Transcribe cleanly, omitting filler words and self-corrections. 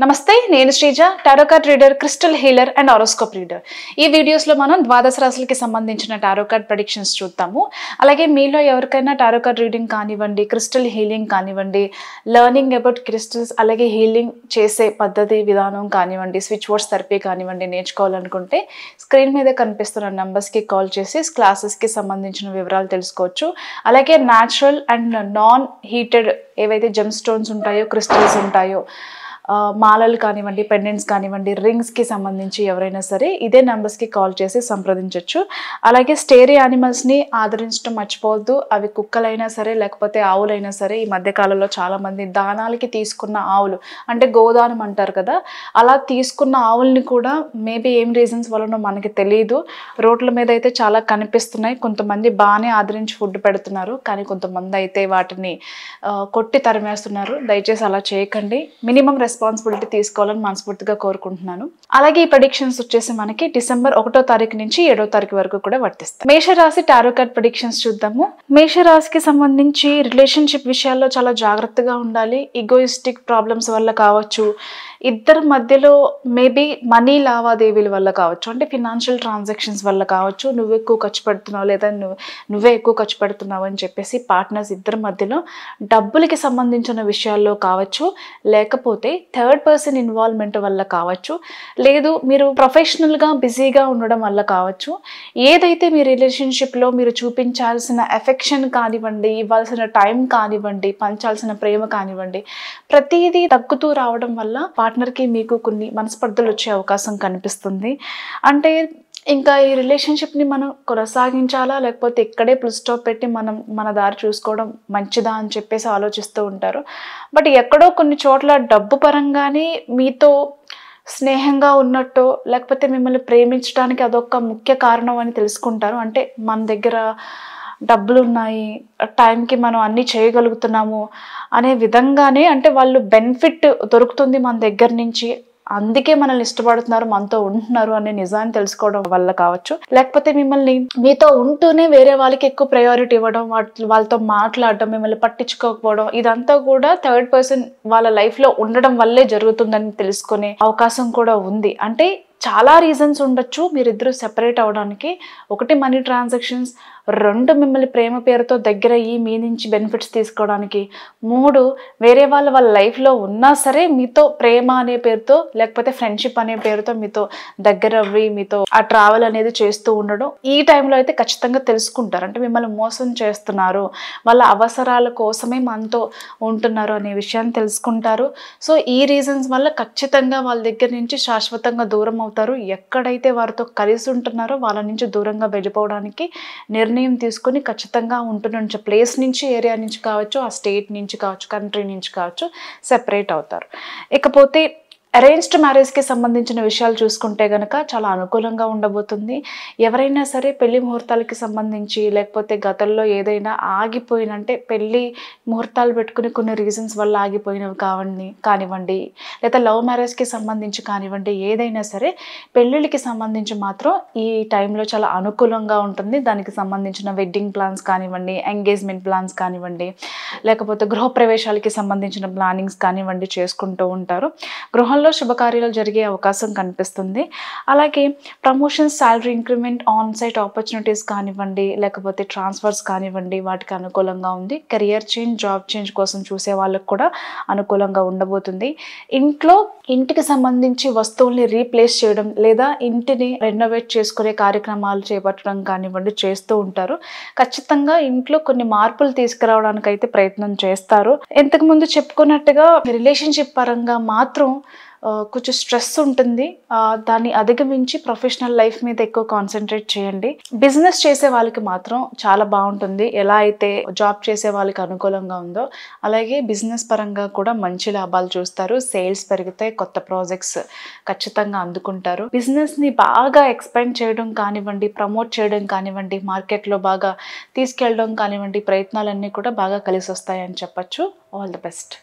నమస్తే నేను Sreeja tarot card reader crystal healer and horoscope reader ఈ వీడియోస్ లో మనం ద్వాదశ రాశులకి సంబంధించిన టారో కార్డ్ ప్రెడిక్షన్స్ చూద్దాము అలాగే మీలో ఎవరికైనా టారో కార్డ్ రీడింగ్ కానివ్వండి క్రిస్టల్ హీలింగ్ కానివ్వండి లెర్నింగ్ అబౌట్ క్రిస్టల్స్ అలాగే హీలింగ్ చేసే పద్ధతి విధానం కానివ్వండి స్విచ్ వర్డ్స్ థెరపీ కానివ్వండి నేర్చుకోవాలనుకుంటే స్క్రీన్ మీద కనిపిస్తున్న నంబర్స్ కి కాల్ చేసి క్లాసెస్ కి సంబంధించిన వివరాలు తెలుసుకోవచ్చు అలాగే న్యాచురల్ అండ్ నాన్ హీటెడ్ ఏవైతే జెమ్ స్టోన్స్ ఉంటాయో క్రిస్టల్స్ ఉంటాయో మాలలు కానివ్వండి పెండెంట్స్ కానివ్వండి రింగ్స్కి సంబంధించి ఎవరైనా సరే ఇదే నెంబర్స్కి కాల్ చేసి సంప్రదించవచ్చు అలాగే స్టేరీ యానిమల్స్ని ఆదరించడం మర్చిపోవద్దు అవి కుక్కలైనా సరే లేకపోతే ఆవులైనా సరే ఈ మధ్యకాలంలో చాలామంది దానాలకి తీసుకున్న ఆవులు అంటే గోదానం అంటారు కదా అలా తీసుకున్న ఆవుల్ని కూడా మేబీ ఏం రీజన్స్ వలన మనకి తెలియదు రోడ్ల మీద అయితే చాలా కనిపిస్తున్నాయి కొంతమంది బాగానే ఆదరించి ఫుడ్ పెడుతున్నారు కానీ కొంతమంది అయితే వాటిని కొట్టి తరిమేస్తున్నారు దయచేసి అలా చేయకండి మినిమం రెస్పాన్సిబిలిటీ తీసుకోవాలని మనస్ఫూర్తిగా కోరుకుంటున్నాను అలాగే ఈ ప్రెడిక్షన్స్ వచ్చేసి మనకి డిసెంబర్ 1వ తారీఖు నుంచి 7వ తారీఖు వరకు కూడా వర్తిస్తాయి మేషరాశి టారో కార్డ్ ప్రెడిక్షన్స్ చూద్దాము మేషరాశికి సంబంధించి రిలేషన్షిప్ విషయాల్లో చాలా జాగ్రత్తగా ఉండాలి ఈగోయిస్టిక్ ప్రాబ్లమ్స్ వల్ల కావచ్చు ఇద్దరి మధ్యలో మేబీ మనీ లావాదేవీల వల్ల కావచ్చు అంటే ఫినాన్షియల్ ట్రాన్సాక్షన్స్ వల్ల కావచ్చు నువ్వు ఎక్కువ ఖర్చు పెడుతున్నావు లేదా నువ్వే ఎక్కువ ఖర్చు పెడుతున్నావు అని చెప్పేసి పార్ట్నర్స్ ఇద్దరి మధ్యలో డబ్బులకి సంబంధించిన విషయాల్లో కావచ్చు లేకపోతే థర్డ్ పర్సన్ ఇన్వాల్వ్మెంట్ వల్ల కావచ్చు లేదు మీరు ప్రొఫెషనల్గా బిజీగా ఉండడం వల్ల కావచ్చు ఏదైతే మీ రిలేషన్షిప్లో మీరు చూపించాల్సిన ఎఫెక్షన్ కానివ్వండి ఇవ్వాల్సిన టైం కానివ్వండి పంచాల్సిన ప్రేమ కానివ్వండి ప్రతిదీ తగ్గుతూ రావడం వల్ల పార్ట్నర్కి మీకు కొన్ని మనస్పర్ధలు వచ్చే అవకాశం కనిపిస్తుంది అంటే ఇంకా ఈ రిలేషన్షిప్ని మనం కొనసాగించాలా లేకపోతే ఇక్కడే ఫుల్ స్టాప్ పెట్టి మనం మన దారి చూసుకోవడం మంచిదా అని చెప్పేసి ఆలోచిస్తూ ఉంటారు బట్ ఎక్కడో కొన్ని చోట్ల డబ్బు పరంగానే మీతో స్నేహంగా ఉన్నట్టు లేకపోతే మిమ్మల్ని ప్రేమించడానికి అదొక ముఖ్య కారణం అని తెలుసుకుంటారు అంటే మన దగ్గర డబ్బులు ఉన్నాయి టైంకి మనం అన్నీ చేయగలుగుతున్నాము అనే విధంగానే అంటే వాళ్ళు బెనిఫిట్ దొరుకుతుంది మన దగ్గర నుంచి అందుకే మనల్ని ఇష్టపడుతున్నారు మనతో ఉంటున్నారు అనే నిజాన్ని తెలుసుకోవడం వల్ల కావచ్చు లేకపోతే మిమ్మల్ని మీతో ఉంటూనే వేరే వాళ్ళకి ఎక్కువ ప్రయారిటీ ఇవ్వడం వాళ్ళతో మాట్లాడడం మిమ్మల్ని పట్టించుకోకపోవడం ఇదంతా కూడా థర్డ్ పర్సన్ వాళ్ళ లైఫ్లో ఉండడం వల్లే జరుగుతుందని తెలుసుకునే అవకాశం కూడా ఉంది అంటే చాలా రీజన్స్ ఉండొచ్చు మీరిద్దరూ సెపరేట్ అవడానికి ఒకటి మనీ ట్రాన్సాక్షన్స్ 2 మిమ్మల్ని ప్రేమ పేరుతో దగ్గర అయ్యి మీ నుంచి బెనిఫిట్స్ తీసుకోవడానికి 3 వేరే వాళ్ళ లైఫ్లో ఉన్నా సరే మీతో ప్రేమ అనే పేరుతో లేకపోతే ఫ్రెండ్షిప్ అనే పేరుతో మీతో దగ్గర అవ్వి మీతో ఆ ట్రావెల్ అనేది చేస్తూ ఉండడం ఈ టైంలో అయితే ఖచ్చితంగా తెలుసుకుంటారు అంటే మిమ్మల్ని మోసం చేస్తున్నారు వాళ్ళ అవసరాల కోసమే మనతో ఉంటున్నారు అనే విషయాన్ని తెలుసుకుంటారు సో ఈ రీజన్స్ వల్ల ఖచ్చితంగా వాళ్ళ దగ్గర నుంచి శాశ్వతంగా దూరం అవుతారు ఎక్కడైతే వారితో కలిసి ఉంటున్నారో వాళ్ళ నుంచి దూరంగా వెళ్ళిపోవడానికి నిర్ణయం తీసుకొని ఖచ్చితంగా ఉంటున్న ప్లేస్ నుంచి ఏరియా నుంచి కావచ్చు ఆ స్టేట్ నుంచి కావచ్చు కంట్రీ నుంచి కావచ్చు సెపరేట్ అవుతారు ఇకపోతే అరేంజ్డ్ మ్యారేజ్కి సంబంధించిన విషయాలు చూసుకుంటే కనుక చాలా అనుకూలంగా ఉండబోతుంది ఎవరైనా సరే పెళ్లి ముహూర్తాలకి సంబంధించి లేకపోతే గతంలో ఏదైనా ఆగిపోయినంటే పెళ్లి ముహూర్తాలు పెట్టుకుని కొన్ని రీజన్స్ వల్ల ఆగిపోయినవి కానివ్వండి లేదా లవ్ మ్యారేజ్కి సంబంధించి కానివ్వండి ఏదైనా సరే పెళ్ళిళ్ళకి సంబంధించి మాత్రం ఈ టైంలో చాలా అనుకూలంగా ఉంటుంది దానికి సంబంధించిన వెడ్డింగ్ ప్లాన్స్ కానివ్వండి ఎంగేజ్మెంట్ ప్లాన్స్ కానివ్వండి లేకపోతే గృహప్రవేశాలకి సంబంధించిన ప్లానింగ్స్ కానివ్వండి చేసుకుంటూ ఉంటారు గృహంలో శుభకార్యాలు జరిగే అవకాశం కనిపిస్తుంది అలాగే promotions salary increment on site opportunities కానివ్వండి లేకపోతే ట్రాన్స్ఫర్స్ కానివ్వండి వాటికి అనుకూలంగా ఉంది కెరియర్ చేంజ్ జాబ్ చేంజ్ కోసం చూసే వాళ్ళకు కూడా అనుకూలంగా ఉండబోతుంది ఇంటికి సంబంధించి వస్తువుల్ని రీప్లేస్ చేయడం లేదా ఇంటిని రెనోవేట్ చేసుకునే కార్యక్రమాలు చేపట్టడం కానివ్వండి చేస్తూ ఉంటారు ఖచ్చితంగా ఇంట్లో కొన్ని మార్పులు తీసుకురావడానికి అయితే ప్రయత్నం చేస్తారు ఇంతకుముందు చెప్పుకున్నట్టుగా రిలేషన్షిప్ పరంగా మాత్రం కొంచెం స్ట్రెస్ ఉంటుంది దాన్ని అధిగమించి ప్రొఫెషనల్ లైఫ్ మీద ఎక్కువ కాన్సన్ట్రేట్ చేయండి బిజినెస్ చేసే వాళ్ళకి మాత్రం చాలా బాగుంటుంది ఎలా అయితే జాబ్ చేసే వాళ్ళకి అనుకూలంగా ఉందో అలాగే బిజినెస్ పరంగా కూడా మంచి లాభాలు చూస్తారు సేల్స్ పెరుగుతాయి కొత్త ప్రాజెక్ట్స్ ఖచ్చితంగా అందుకుంటారు బిజినెస్ని బాగా ఎక్స్పాండ్ చేయడం కానివ్వండి ప్రమోట్ చేయడం కానివ్వండి మార్కెట్లో బాగా తీసుకెళ్ళడం కానివ్వండి ప్రయత్నాలన్నీ కూడా బాగా కలిసి వస్తాయని చెప్పచ్చు ఆల్ ది బెస్ట్